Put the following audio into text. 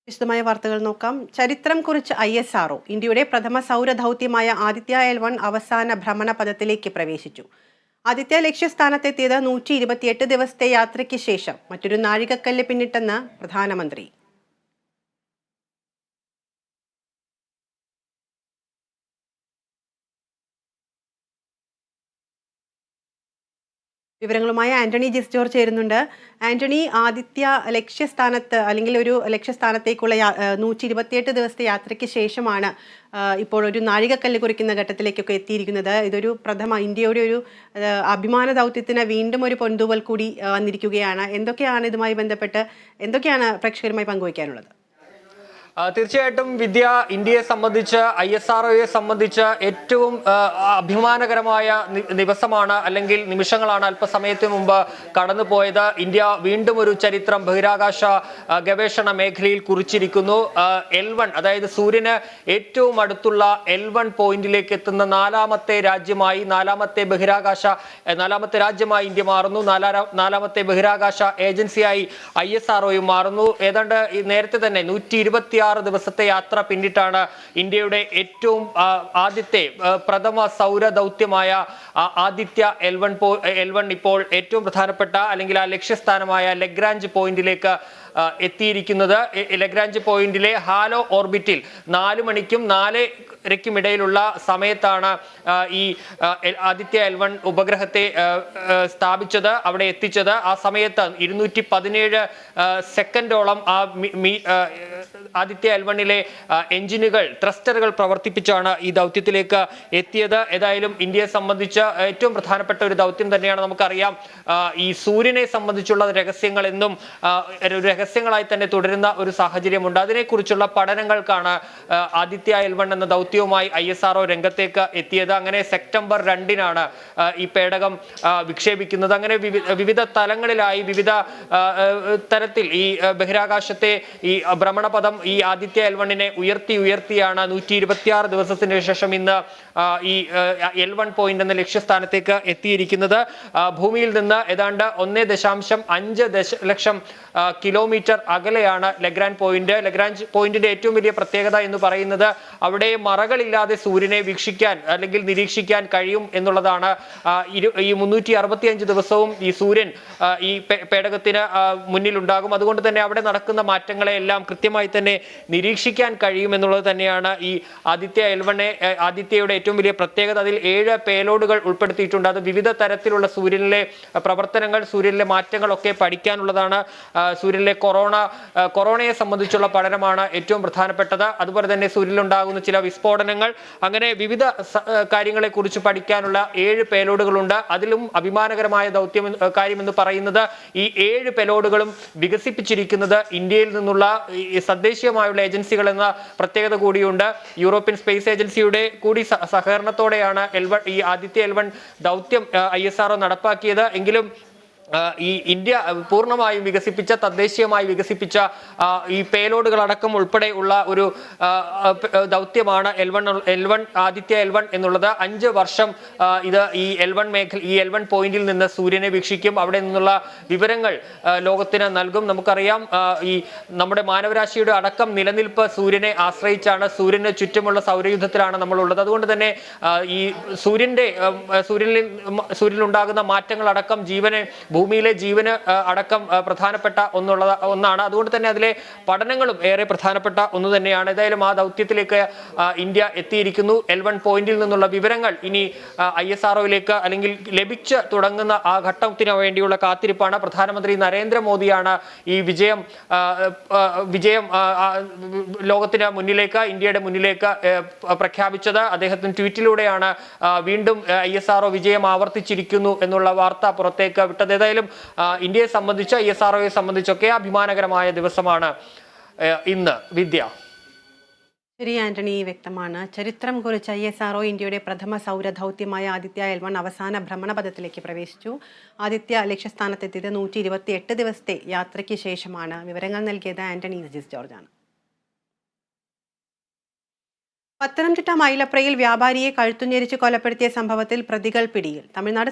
വിശദമായ വാർത്തകൾ നോക്കാം. ചരിത്രം കുറിച്ച് ISRO ഇന്ത്യയുടെ പ്രഥമ സൗരദൗത്യമായ ആദിത്യ L1 അവസാന ഭ്രമണ പഥത്തിലേക്ക് പ്രവേശിച്ചു. ആദിത്യ ലക്ഷ്യസ്ഥാനത്തെത്തിയത് 128 ദിവസത്തെ യാത്രയ്ക്ക് ശേഷം മറ്റൊരു നാഴികക്കല്ല് പിന്നിട്ടെന്ന് പ്രധാനമന്ത്രി. വിവരങ്ങളുമായി ആന്റണി ജിസ് ജോർജ് ചേരുന്നുണ്ട്. ആന്റണി, ആദിത്യ ലക്ഷ്യസ്ഥാനത്ത് അല്ലെങ്കിൽ ഒരു ലക്ഷ്യസ്ഥാനത്തേക്കുള്ള 128 ദിവസത്തെ യാത്രയ്ക്ക് ശേഷമാണ് ഇപ്പോൾ ഒരു നാഴികക്കല്ല് കുറിക്കുന്ന ഘട്ടത്തിലേക്കൊക്കെ എത്തിയിരിക്കുന്നത്. ഇതൊരു ഇന്ത്യയുടെ ഒരു അഭിമാന ദൗത്യത്തിന് വീണ്ടും ഒരു പൊൻതൂവൽ കൂടി വന്നിരിക്കുകയാണ്. ഇതുമായി ബന്ധപ്പെട്ട് എന്തൊക്കെയാണ് പ്രേക്ഷകരുമായി പങ്കുവയ്ക്കാനുള്ളത്? തീർച്ചയായിട്ടും വിദ്യ, ഇന്ത്യയെ സംബന്ധിച്ച് ISROയെ സംബന്ധിച്ച് ഏറ്റവും അഭിമാനകരമായ ദിവസമാണ് അല്ലെങ്കിൽ നിമിഷങ്ങളാണ് അല്പസമയത്തിന് മുമ്പ് കടന്നുപോയത്. ഇന്ത്യ വീണ്ടും ഒരു ചരിത്രം ബഹിരാകാശ ഗവേഷണ മേഖലയിൽ കുറിച്ചിരിക്കുന്നു. L1, അതായത് സൂര്യന് ഏറ്റവും അടുത്തുള്ള L1 പോയിന്റിലേക്ക് എത്തുന്ന നാലാമത്തെ രാജ്യമായി ഇന്ത്യ മാറുന്നു. നാലാമത്തെ ബഹിരാകാശ ഏജൻസിയായി ISROയും മാറുന്നു. ഏതാണ്ട് നേരത്തെ തന്നെ 126 ദിവസത്തെ യാത്ര പിന്നിട്ടാണ് ഇന്ത്യയുടെ ഏറ്റവും ആദ്യത്തെ പ്രഥമ സൗര ദൗത്യമായ ആദിത്യ L1 ഇപ്പോൾ ഏറ്റവും പ്രധാനപ്പെട്ട അല്ലെങ്കിൽ ആ ലക്ഷ്യസ്ഥാനമായ ലഗ്രാഞ്ച് പോയിന്റിലേക്ക് എത്തിയിരിക്കുന്നത്. ലഗ്രാഞ്ച് പോയിന്റിലെ ഹാലോ ഓർബിറ്റിൽ 4 മണിക്കും 4:30ക്കും ഇടയിലുള്ള സമയത്താണ് ഈ ആദിത്യ L1 ഉപഗ്രഹത്തെ സ്ഥാപിച്ചത്, അവിടെ എത്തിച്ചത്. ആ സമയത്ത് 217 സെക്കൻഡോളം ആദിത്യ L1ലെ എഞ്ചിനുകൾ, ത്രസ്റ്ററുകൾ പ്രവർത്തിപ്പിച്ചാണ് ഈ ദൗത്യത്തിലേക്ക് എത്തിയത്. ഏതായാലും ഇന്ത്യയെ സംബന്ധിച്ച് ഏറ്റവും പ്രധാനപ്പെട്ട ഒരു ദൗത്യം തന്നെയാണ്. നമുക്കറിയാം, ഈ സൂര്യനെ സംബന്ധിച്ചുള്ള രഹസ്യങ്ങൾ എന്നും രഹസ്യങ്ങളായി തന്നെ തുടരുന്ന ഒരു സാഹചര്യമുണ്ട്. അതിനെക്കുറിച്ചുള്ള പഠനങ്ങൾക്കാണ് ആദിത്യ L1 എന്ന ദൗത്യവുമായി ISRO രംഗത്തേക്ക് എത്തിയത്. അങ്ങനെ സെപ്റ്റംബർ 2-നാണ് ഈ പേടകം വിക്ഷേപിക്കുന്നത്. അങ്ങനെ വിവിധ തലങ്ങളിലായി വിവിധ തരത്തിൽ ഈ ബഹിരാകാശത്തെ ഈ ഭ്രമണപഥം ഈ ആദിത്യ L1നെ ഉയർത്തിയാണ് 126 ദിവസത്തിന് ശേഷം ഇന്ന് ഈ L1 പോയിന്റ് എന്ന ലക്ഷ്യസ്ഥാനത്തേക്ക് എത്തിയിരിക്കുന്നത്. ഭൂമിയിൽ നിന്ന് ഏതാണ്ട് 1.5 ദശലക്ഷം കിലോമീറ്റർ അകലെയാണ് ലഗ്രാഞ്ച് പോയിന്റ്. ലഗ്രാഞ്ച് പോയിന്റിന്റെ ഏറ്റവും വലിയ പ്രത്യേകത എന്ന് പറയുന്നത് അവിടെ മറകളില്ലാതെ സൂര്യനെ വീക്ഷിക്കാൻ അല്ലെങ്കിൽ നിരീക്ഷിക്കാൻ കഴിയും എന്നുള്ളതാണ്. ഈ 365 ദിവസവും ഈ സൂര്യൻ ഈ പേടകത്തിന് മുന്നിലുണ്ടാകും. അതുകൊണ്ട് തന്നെ അവിടെ നടക്കുന്ന മാറ്റങ്ങളെ എല്ലാം കൃത്യമായി തന്നെ നിരീക്ഷിക്കാൻ കഴിയും എന്നുള്ളത് തന്നെയാണ് ഈ ആദിത്യ ആദിത്യയുടെ ഏറ്റവും വലിയ പ്രത്യേകത. അതിൽ 7 പേലോഡുകൾ ഉൾപ്പെടുത്തിയിട്ടുണ്ട്. അത് വിവിധ തരത്തിലുള്ള സൂര്യനിലെ പ്രവർത്തനങ്ങൾ, സൂര്യനിലെ മാറ്റങ്ങളൊക്കെ പഠിക്കാനുള്ളതാണ്. സൂര്യനിലെ കൊറോണയെ സംബന്ധിച്ചുള്ള പഠനമാണ് ഏറ്റവും പ്രധാനപ്പെട്ടത്. അതുപോലെ തന്നെ സൂര്യനിലുണ്ടാകുന്ന ചില വിസ്ഫോടനങ്ങൾ, അങ്ങനെ വിവിധ കാര്യങ്ങളെ കുറിച്ച് പഠിക്കാനുള്ള 7 പേലോഡുകളുണ്ട്. അതിലും അഭിമാനകരമായ കാര്യമെന്ന് പറയുന്നത് ഈ 7 പേലോഡുകളും വികസിപ്പിച്ചിരിക്കുന്നത് ഇന്ത്യയിൽ നിന്നുള്ള തദ്ദേശീയമായുള്ള ഏജൻസികൾ എന്ന പ്രത്യേകത കൂടിയുണ്ട്. യൂറോപ്യൻ സ്പേസ് ഏജൻസിയുടെ കൂടി സഹകരണത്തോടെയാണ് ഈ ആദിത്യ L1 ദൗത്യം ISRO നടപ്പാക്കിയത്. എങ്കിലും ഈ ഇന്ത്യ പൂർണ്ണമായും തദ്ദേശീയമായി വികസിപ്പിച്ച ഈ പേലോഡുകൾ അടക്കം ഉൾപ്പെടെ ഉള്ള ഒരു ദൗത്യമാണ് ആദിത്യ L1 എന്നുള്ളത്. 5 വർഷം ഇത് ഈ L1 പോയിന്റിൽ നിന്ന് സൂര്യനെ വീക്ഷിക്കും. അവിടെ നിന്നുള്ള വിവരങ്ങൾ ലോകത്തിന് നൽകും. നമുക്കറിയാം, ഈ നമ്മുടെ മാനവരാശിയുടെ അടക്കം നിലനിൽപ്പ് സൂര്യനെ ആശ്രയിച്ചാണ്. സൂര്യന് ചുറ്റുമുള്ള സൗരയുദ്ധത്തിലാണ് നമ്മളുള്ളത്. അതുകൊണ്ട് തന്നെ ഈ സൂര്യനിലുണ്ടാകുന്ന മാറ്റങ്ങൾ അടക്കം ഭൂമിയിലെ ജീവന് അടക്കം പ്രധാനപ്പെട്ട ഒന്നാണ്. അതുകൊണ്ട് തന്നെ അതിലെ പഠനങ്ങളും ഏറെ പ്രധാനപ്പെട്ട ഒന്ന് തന്നെയാണ്. ഏതായാലും ആ ദൗത്യത്തിലേക്ക് ഇന്ത്യ എത്തിയിരിക്കുന്നു. L1 പോയിന്റിൽ നിന്നുള്ള വിവരങ്ങൾ ഇനി ISROയിലേക്ക് അല്ലെങ്കിൽ ലഭിച്ചു തുടങ്ങുന്ന ആ ഘട്ടത്തിന് വേണ്ടിയുള്ള കാത്തിരിപ്പാണ്. പ്രധാനമന്ത്രി നരേന്ദ്രമോദിയാണ് ഈ വിജയം ലോകത്തിന് മുന്നിലേക്ക്, ഇന്ത്യയുടെ മുന്നിലേക്ക് പ്രഖ്യാപിച്ചത്. അദ്ദേഹത്തിന് ട്വീറ്റിലൂടെയാണ് വീണ്ടും ISRO വിജയം ആവർത്തിച്ചിരിക്കുന്നു എന്നുള്ള വാർത്ത പുറത്തേക്ക് വിട്ടത്. ഏതായാലും ഇന്ത്യയെ സംബന്ധിച്ച്, ISROയെ സംബന്ധിച്ചൊക്കെ അഭിമാനകരമായ ദിവസമാണ് ഇന്ന്. വിദ്യ. ശരി ആന്റണി, വ്യക്തമാണ്. ചരിത്രം കുറിച്ച് ISRO ഇന്ത്യയുടെ പ്രഥമ സൗരദൗത്യമായ ആദിത്യ L1 അവസാന ഭ്രമണപഥത്തിലേക്ക് പ്രവേശിച്ചു. ആദിത്യ ലക്ഷ്യസ്ഥാനത്തെത്തിയത് 128 ദിവസത്തെ യാത്രയ്ക്ക് ശേഷമാണ്. വിവരങ്ങൾ നൽകിയത് ആന്റണി ജിസ് ജോർജാണ്. പത്തനംതിട്ട മൈലപ്രയിൽ വ്യാപാരിയെ കഴുത്തുഞ്ഞെരിച്ച് കൊലപ്പെടുത്തിയ സംഭവത്തിൽ പ്രതികൾ പിടിയിൽ. തമിഴ്നാട്